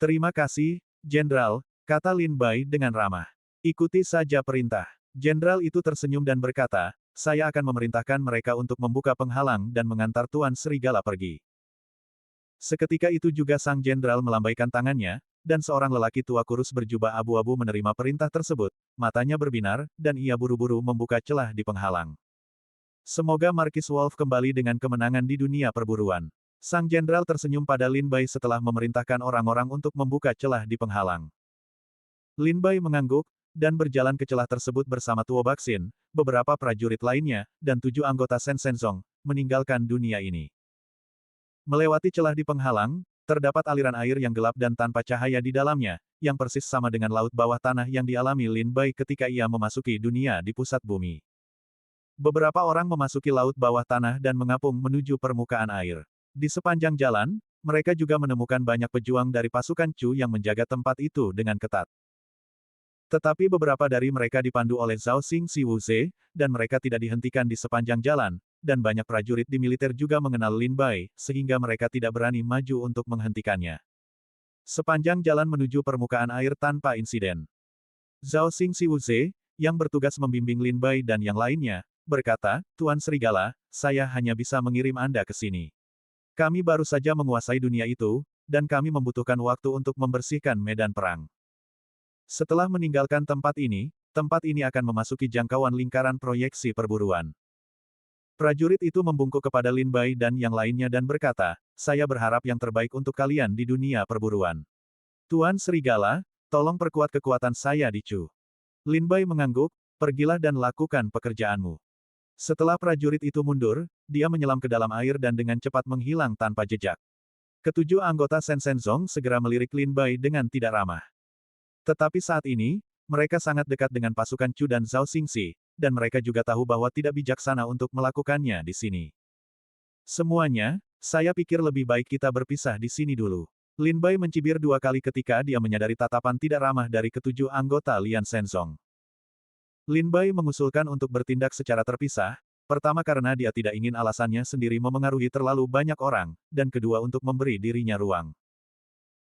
Terima kasih, Jenderal, kata Lin Bai dengan ramah. Ikuti saja perintah. Jenderal itu tersenyum dan berkata, saya akan memerintahkan mereka untuk membuka penghalang dan mengantar Tuan Serigala pergi. Seketika itu juga sang jenderal melambaikan tangannya, dan seorang lelaki tua kurus berjubah abu-abu menerima perintah tersebut, matanya berbinar, dan ia buru-buru membuka celah di penghalang. Semoga Markis Wolf kembali dengan kemenangan di dunia perburuan. Sang jenderal tersenyum pada Lin Bai setelah memerintahkan orang-orang untuk membuka celah di penghalang. Lin Bai mengangguk, dan berjalan ke celah tersebut bersama Tuo Baxin, beberapa prajurit lainnya, dan 7 anggota Sen Senzong, meninggalkan dunia ini. Melewati celah di penghalang, terdapat aliran air yang gelap dan tanpa cahaya di dalamnya, yang persis sama dengan laut bawah tanah yang dialami Lin Bai ketika ia memasuki dunia di pusat bumi. Beberapa orang memasuki laut bawah tanah dan mengapung menuju permukaan air. Di sepanjang jalan, mereka juga menemukan banyak pejuang dari pasukan Chu yang menjaga tempat itu dengan ketat. Tetapi beberapa dari mereka dipandu oleh Zhao Xing Si Wuze, dan mereka tidak dihentikan di sepanjang jalan, dan banyak prajurit di militer juga mengenal Lin Bai, sehingga mereka tidak berani maju untuk menghentikannya. Sepanjang jalan menuju permukaan air tanpa insiden. Zhao Xing Si Wuze, yang bertugas membimbing Lin Bai dan yang lainnya, berkata, "Tuan Serigala, saya hanya bisa mengirim Anda ke sini. Kami baru saja menguasai dunia itu, dan kami membutuhkan waktu untuk membersihkan medan perang. Setelah meninggalkan tempat ini akan memasuki jangkauan lingkaran proyeksi perburuan." Prajurit itu membungkuk kepada Lin Bai dan yang lainnya dan berkata, "Saya berharap yang terbaik untuk kalian di dunia perburuan. Tuan Serigala, tolong perkuat kekuatan saya di Chu." Lin Bai mengangguk, "Pergilah dan lakukan pekerjaanmu." Setelah prajurit itu mundur, dia menyelam ke dalam air dan dengan cepat menghilang tanpa jejak. Ketujuh anggota Sen Senzong segera melirik Lin Bai dengan tidak ramah. Tetapi saat ini, mereka sangat dekat dengan pasukan Chu dan Zhao Xingxi, dan mereka juga tahu bahwa tidak bijaksana untuk melakukannya di sini. "Semuanya, saya pikir lebih baik kita berpisah di sini dulu." Lin Bai mencibir 2 kali ketika dia menyadari tatapan tidak ramah dari ketujuh anggota Lian Senzong. Lin Bai mengusulkan untuk bertindak secara terpisah, pertama karena dia tidak ingin alasannya sendiri memengaruhi terlalu banyak orang, dan kedua untuk memberi dirinya ruang.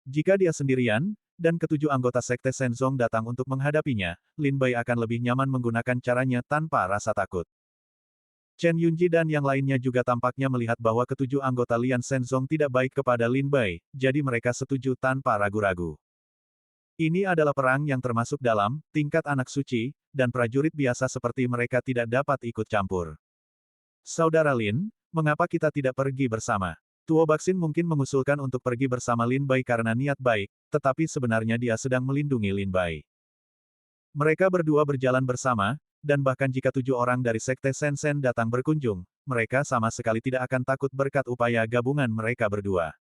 Jika dia sendirian, dan ketujuh anggota Sekte Senzong datang untuk menghadapinya, Lin Bai akan lebih nyaman menggunakan caranya tanpa rasa takut. Chen Yunji dan yang lainnya juga tampaknya melihat bahwa ketujuh anggota Lian Senzong tidak baik kepada Lin Bai, jadi mereka setuju tanpa ragu-ragu. Ini adalah perang yang termasuk dalam tingkat anak suci, dan prajurit biasa seperti mereka tidak dapat ikut campur. "Saudara Lin, mengapa kita tidak pergi bersama?" Tuo Baxin mungkin mengusulkan untuk pergi bersama Lin Bai karena niat baik, tetapi sebenarnya dia sedang melindungi Lin Bai. Mereka berdua berjalan bersama, dan bahkan jika 7 orang dari Sekte Sen Sen datang berkunjung, mereka sama sekali tidak akan takut berkat upaya gabungan mereka berdua.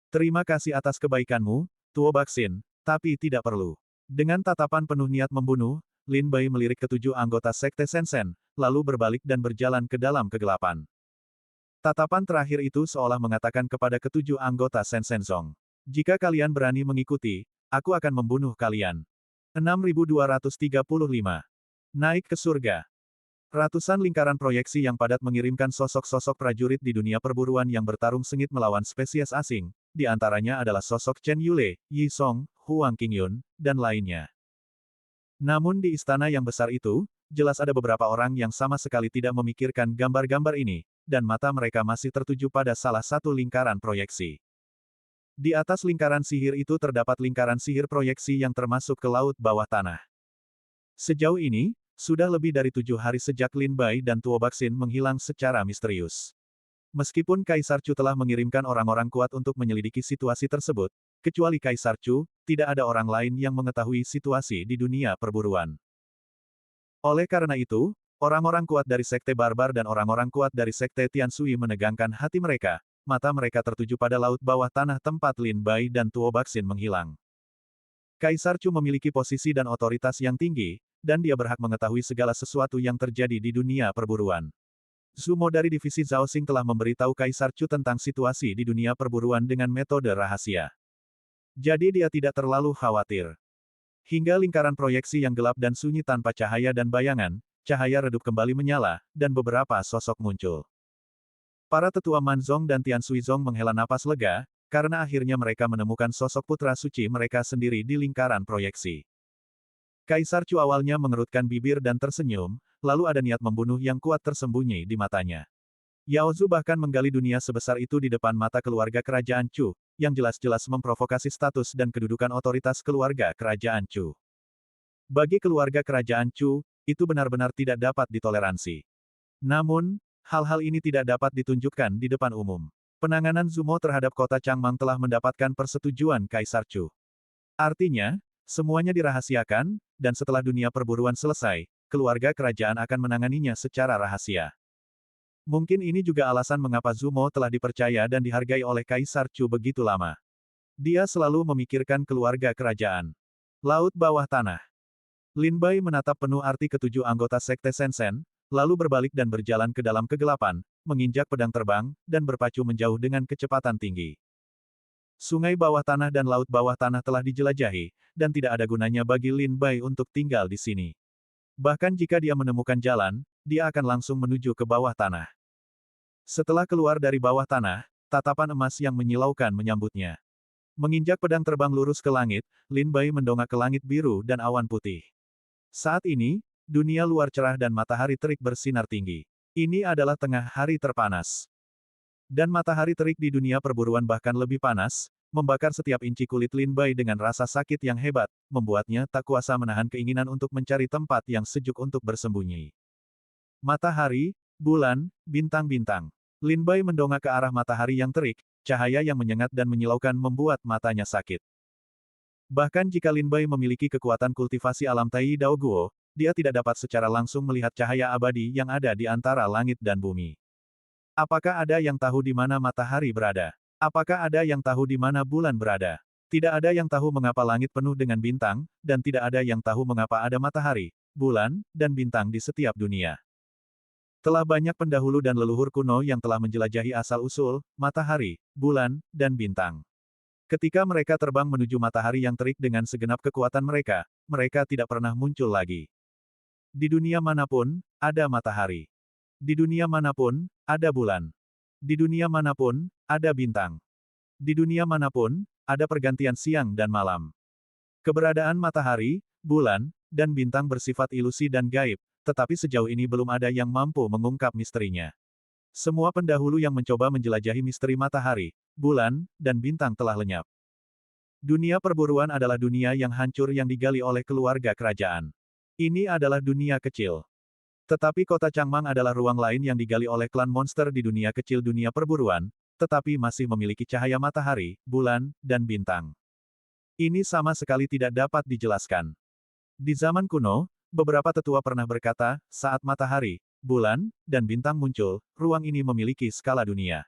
"Terima kasih atas kebaikanmu, Tuo Baxin, tapi tidak perlu." Dengan tatapan penuh niat membunuh, Lin Bai melirik ketujuh anggota Sekte Sen Sen, lalu berbalik dan berjalan ke dalam kegelapan. Tatapan terakhir itu seolah mengatakan kepada ketujuh anggota Sen Senzong, "Jika kalian berani mengikuti, aku akan membunuh kalian." 6235. Naik ke surga. Ratusan lingkaran proyeksi yang padat mengirimkan sosok-sosok prajurit di dunia perburuan yang bertarung sengit melawan spesies asing, di antaranya adalah sosok Chen Yule, Yi Song, Huang Qingyun, dan lainnya. Namun di istana yang besar itu, jelas ada beberapa orang yang sama sekali tidak memikirkan gambar-gambar ini, dan mata mereka masih tertuju pada salah satu lingkaran proyeksi. Di atas lingkaran sihir itu terdapat lingkaran sihir proyeksi yang termasuk ke laut bawah tanah. Sejauh ini, sudah lebih dari 7 hari sejak Lin Bai dan Tuo Baxin menghilang secara misterius. Meskipun Kaisar Chu telah mengirimkan orang-orang kuat untuk menyelidiki situasi tersebut, kecuali Kaisar Chu, tidak ada orang lain yang mengetahui situasi di dunia perburuan. Oleh karena itu, orang-orang kuat dari Sekte Barbar dan orang-orang kuat dari Sekte Tianshui menegangkan hati mereka, mata mereka tertuju pada laut bawah tanah tempat Lin Bai dan Tuo Baxin menghilang. Kaisar Chu memiliki posisi dan otoritas yang tinggi, dan dia berhak mengetahui segala sesuatu yang terjadi di dunia perburuan. Zumo dari divisi Zhao Xing telah memberitahu Kaisar Chu tentang situasi di dunia perburuan dengan metode rahasia. Jadi dia tidak terlalu khawatir. Hingga lingkaran proyeksi yang gelap dan sunyi tanpa cahaya dan bayangan, cahaya redup kembali menyala, dan beberapa sosok muncul. Para tetua Manzong dan Tian Suizong menghela napas lega, karena akhirnya mereka menemukan sosok putra suci mereka sendiri di lingkaran proyeksi. Kaisar Chu awalnya mengerutkan bibir dan tersenyum, lalu ada niat membunuh yang kuat tersembunyi di matanya. Yao Zu bahkan menggali dunia sebesar itu di depan mata keluarga kerajaan Chu, yang jelas-jelas memprovokasi status dan kedudukan otoritas keluarga kerajaan Chu. Bagi keluarga kerajaan Chu, itu benar-benar tidak dapat ditoleransi. Namun, hal-hal ini tidak dapat ditunjukkan di depan umum. Penanganan Zumo terhadap kota Changmang telah mendapatkan persetujuan Kaisar Chu. Artinya, semuanya dirahasiakan, dan setelah dunia perburuan selesai, keluarga kerajaan akan menanganinya secara rahasia. Mungkin ini juga alasan mengapa Zumo telah dipercaya dan dihargai oleh Kaisar Chu begitu lama. Dia selalu memikirkan keluarga kerajaan. Laut bawah tanah. Lin Bai menatap penuh arti ketujuh anggota Sekte Shenzhen, lalu berbalik dan berjalan ke dalam kegelapan, menginjak pedang terbang, dan berpacu menjauh dengan kecepatan tinggi. Sungai bawah tanah dan laut bawah tanah telah dijelajahi, dan tidak ada gunanya bagi Lin Bai untuk tinggal di sini. Bahkan jika dia menemukan jalan, dia akan langsung menuju ke bawah tanah. Setelah keluar dari bawah tanah, tatapan emas yang menyilaukan menyambutnya. Menginjak pedang terbang lurus ke langit, Lin Bai mendongak ke langit biru dan awan putih. Saat ini, dunia luar cerah dan matahari terik bersinar tinggi. Ini adalah tengah hari terpanas. Dan matahari terik di dunia perburuan bahkan lebih panas, membakar setiap inci kulit Lin Bai dengan rasa sakit yang hebat, membuatnya tak kuasa menahan keinginan untuk mencari tempat yang sejuk untuk bersembunyi. Matahari, bulan, bintang-bintang. Lin Bai mendongak ke arah matahari yang terik, cahaya yang menyengat dan menyilaukan membuat matanya sakit. Bahkan jika Lin Bai memiliki kekuatan kultivasi alam Tai Dao Guo, dia tidak dapat secara langsung melihat cahaya abadi yang ada di antara langit dan bumi. Apakah ada yang tahu di mana matahari berada? Apakah ada yang tahu di mana bulan berada? Tidak ada yang tahu mengapa langit penuh dengan bintang, dan tidak ada yang tahu mengapa ada matahari, bulan, dan bintang di setiap dunia. Telah banyak pendahulu dan leluhur kuno yang telah menjelajahi asal-usul, matahari, bulan, dan bintang. Ketika mereka terbang menuju matahari yang terik dengan segenap kekuatan mereka, mereka tidak pernah muncul lagi. Di dunia manapun, ada matahari. Di dunia manapun, ada bulan. Di dunia manapun, ada bintang. Di dunia manapun, ada pergantian siang dan malam. Keberadaan matahari, bulan, dan bintang bersifat ilusi dan gaib, tetapi sejauh ini belum ada yang mampu mengungkap misterinya. Semua pendahulu yang mencoba menjelajahi misteri matahari, bulan, dan bintang telah lenyap. Dunia perburuan adalah dunia yang hancur yang digali oleh keluarga kerajaan. Ini adalah dunia kecil. Tetapi kota Changmang adalah ruang lain yang digali oleh klan monster di dunia kecil dunia perburuan, tetapi masih memiliki cahaya matahari, bulan, dan bintang. Ini sama sekali tidak dapat dijelaskan. Di zaman kuno, beberapa tetua pernah berkata, saat matahari, bulan, dan bintang muncul, ruang ini memiliki skala dunia.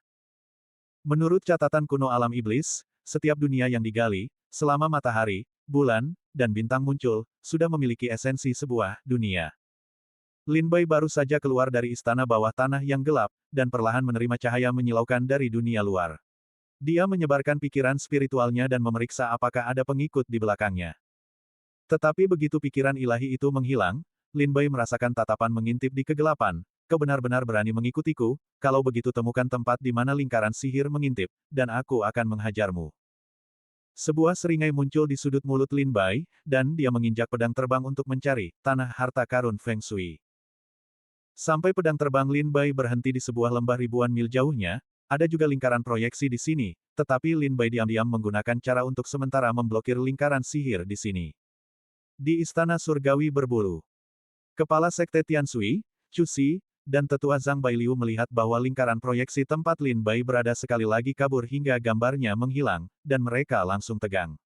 Menurut catatan kuno alam iblis, setiap dunia yang digali, selama matahari, bulan, dan bintang muncul, sudah memiliki esensi sebuah dunia. Lin Bai baru saja keluar dari istana bawah tanah yang gelap, dan perlahan menerima cahaya menyilaukan dari dunia luar. Dia menyebarkan pikiran spiritualnya dan memeriksa apakah ada pengikut di belakangnya. Tetapi begitu pikiran ilahi itu menghilang, Lin Bai merasakan tatapan mengintip di kegelapan. Kau benar-benar berani mengikutiku, kalau begitu temukan tempat di mana lingkaran sihir mengintip, dan aku akan menghajarmu. Sebuah seringai muncul di sudut mulut Lin Bai, dan dia menginjak pedang terbang untuk mencari tanah harta karun Feng Shui. Sampai pedang terbang Lin Bai berhenti di sebuah lembah ribuan mil jauhnya, ada juga lingkaran proyeksi di sini, tetapi Lin Bai diam-diam menggunakan cara untuk sementara memblokir lingkaran sihir di sini. Di Istana Surgawi Berbulu, Kepala Sekte Tianshui, Chu Si, dan Tetua Zhang Bailiu melihat bahwa lingkaran proyeksi tempat Lin Bai berada sekali lagi kabur hingga gambarnya menghilang, dan mereka langsung tegang.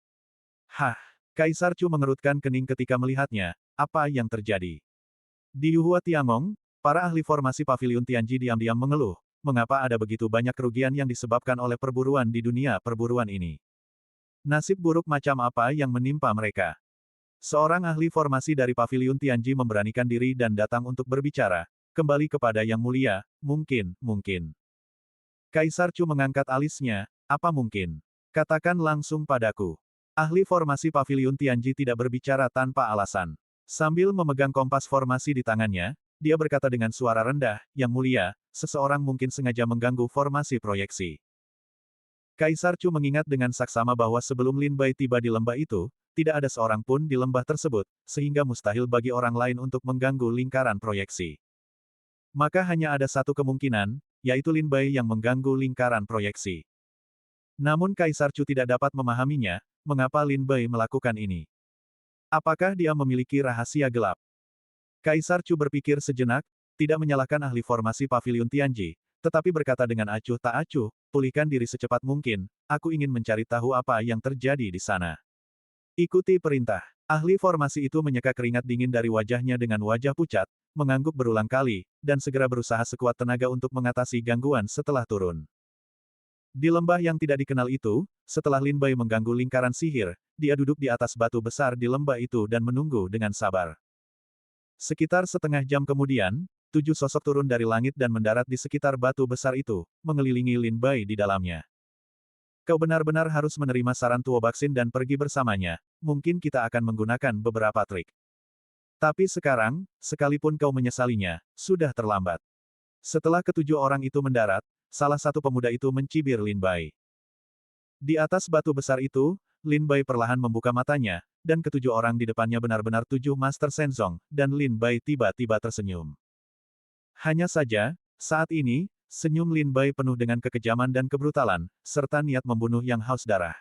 Hah! Kaisar Chu mengerutkan kening ketika melihatnya, apa yang terjadi? Di Yuhua Tiangong, para ahli formasi Paviliun Tianji diam-diam mengeluh, mengapa ada begitu banyak kerugian yang disebabkan oleh perburuan di dunia perburuan ini. Nasib buruk macam apa yang menimpa mereka? Seorang ahli formasi dari Paviliun Tianji memberanikan diri dan datang untuk berbicara, kembali kepada Yang Mulia, mungkin. Kaisar Chu mengangkat alisnya, apa mungkin? Katakan langsung padaku. Ahli formasi Paviliun Tianji tidak berbicara tanpa alasan. Sambil memegang kompas formasi di tangannya, dia berkata dengan suara rendah, Yang Mulia, seseorang mungkin sengaja mengganggu formasi proyeksi. Kaisar Chu mengingat dengan saksama bahwa sebelum Lin Bai tiba di lembah itu, tidak ada seorang pun di lembah tersebut, sehingga mustahil bagi orang lain untuk mengganggu lingkaran proyeksi. Maka hanya ada satu kemungkinan, yaitu Lin Bai yang mengganggu lingkaran proyeksi. Namun Kaisar Chu tidak dapat memahaminya, mengapa Lin Bai melakukan ini. Apakah dia memiliki rahasia gelap? Kaisar Chu berpikir sejenak, tidak menyalahkan ahli formasi Pavilion Tianji, tetapi berkata dengan acuh tak acuh, pulihkan diri secepat mungkin, aku ingin mencari tahu apa yang terjadi di sana. Ikuti perintah. Ahli formasi itu menyeka keringat dingin dari wajahnya dengan wajah pucat, mengangguk berulang kali, dan segera berusaha sekuat tenaga untuk mengatasi gangguan setelah turun. Di lembah yang tidak dikenal itu, setelah Lin Bai mengganggu lingkaran sihir, dia duduk di atas batu besar di lembah itu dan menunggu dengan sabar. Sekitar setengah jam kemudian, 7 sosok turun dari langit dan mendarat di sekitar batu besar itu, mengelilingi Lin Bai di dalamnya. Kau benar-benar harus menerima saran Tuo Baxin dan pergi bersamanya, mungkin kita akan menggunakan beberapa trik. Tapi sekarang, sekalipun kau menyesalinya, sudah terlambat. Setelah ketujuh orang itu mendarat, salah satu pemuda itu mencibir Lin Bai. Di atas batu besar itu, Lin Bai perlahan membuka matanya, dan ketujuh orang di depannya benar-benar 7 Master Shenzong, dan Lin Bai tiba-tiba tersenyum. Hanya saja, saat ini, senyum Lin Bai penuh dengan kekejaman dan kebrutalan, serta niat membunuh yang haus darah.